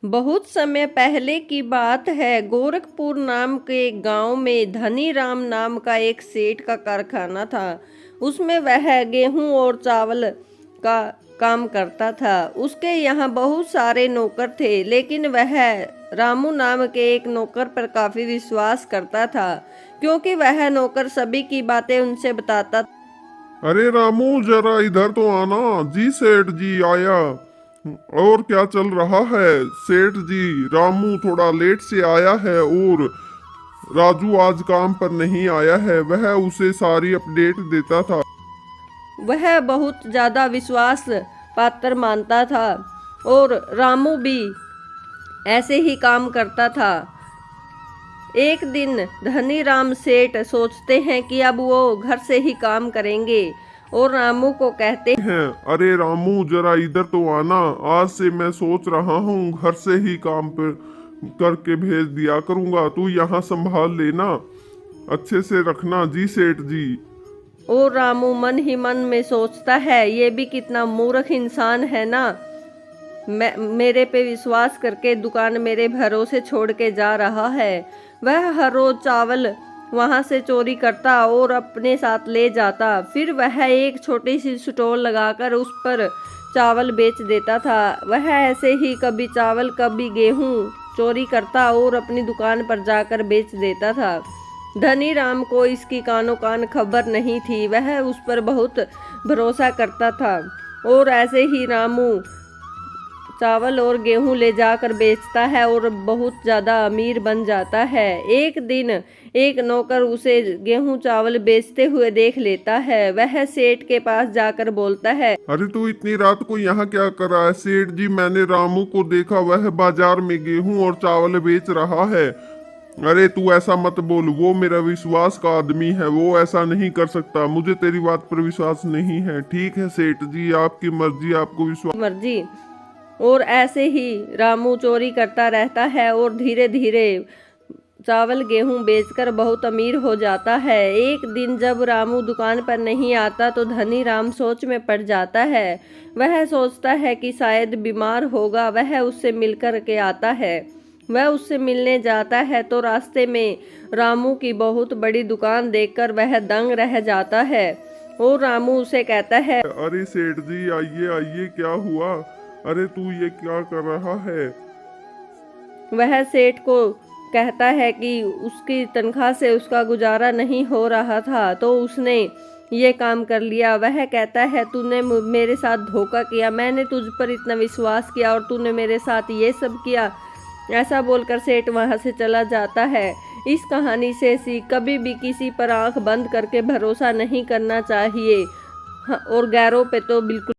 बहुत समय पहले की बात है। गोरखपुर नाम के गांव में धनी राम नाम का एक सेठ का कारखाना था। उसमें वह गेहूं और चावल का काम करता था। उसके यहाँ बहुत सारे नौकर थे, लेकिन वह रामू नाम के एक नौकर पर काफी विश्वास करता था, क्योंकि वह नौकर सभी की बातें उनसे बताता। अरे रामू, जरा इधर तो आना। जी सेठ जी आया। और क्या चल रहा है सेठ जी? रामू थोड़ा लेट से आया है और राजू आज काम पर नहीं आया है। वह उसे सारी अपडेट देता था। वह बहुत ज्यादा विश्वास पात्र मानता था और रामू भी ऐसे ही काम करता था। एक दिन धनी राम सेठ सोचते हैं कि अब वो घर से ही काम करेंगे और रामू को कहते हैं अरे रामू, जरा इधर तो आना। आज से मैं सोच रहा हूँ घर से ही काम पर करके भेज दिया करूँगा। तू यहाँ संभाल लेना, अच्छे से रखना। जी सेठ जी। और रामू मन ही मन में सोचता है, ये भी कितना मूर्ख इंसान है ना। मेरे पे विश्वास करके दुकान मेरे भरोसे छोड़ के जा रहा है। वह हर रोज चावल वहां से चोरी करता और अपने साथ ले जाता। फिर वह एक छोटी सी स्टोर लगाकर उस पर चावल बेच देता था। वह ऐसे ही कभी चावल कभी गेहूं चोरी करता और अपनी दुकान पर जाकर बेच देता था। धनी राम को इसकी कानो कान खबर नहीं थी। वह उस पर बहुत भरोसा करता था और ऐसे ही रामू चावल और गेहूं ले जाकर बेचता है और बहुत ज़्यादा अमीर बन जाता है। एक दिन एक नौकर उसे गेहूं चावल बेचते हुए देख लेता है। वह सेठ के पास जाकर बोलता है, अरे तू इतनी रात को यहाँ क्या कर रहा है? सेठ जी, मैंने रामू को देखा, वह बाजार में गेहूं और चावल बेच रहा है। अरे तू ऐसा मत बोल, वो मेरा विश्वास का आदमी है, वो ऐसा नहीं कर सकता। मुझे तेरी बात पर विश्वास नहीं है। ठीक है सेठ जी, आपकी मर्जी, आपको विश्वास। मर्जी। और ऐसे ही रामू चोरी करता रहता है और धीरे धीरे चावल गेहूं बेचकर बहुत अमीर हो जाता है। एक दिन जब रामू दुकान पर नहीं आता तो धनी राम सोच में पड़ जाता है। वह सोचता है कि शायद बीमार होगा। वह उससे मिलकर के आता है। वह उससे मिलने जाता है तो रास्ते में रामू की बहुत बड़ी दुकान देखकर वह दंग रह जाता है और रामू उसे कहता है, अरे सेठ जी, आइए आइए, क्या हुआ? अरे तू ये क्या कर रहा है? वह सेठ को कहता है कि उसकी तनख्वाह से उसका गुजारा नहीं हो रहा था तो उसने ये काम कर लिया। वह कहता है, तूने मेरे साथ धोखा किया, मैंने तुझ पर इतना विश्वास किया और तूने मेरे साथ ये सब किया। ऐसा बोलकर सेठ वहां से चला जाता है। इस कहानी से सीख, कभी भी किसी पर आंख बंद करके भरोसा नहीं करना चाहिए। हाँ, और गैरों पे तो बिल्कुल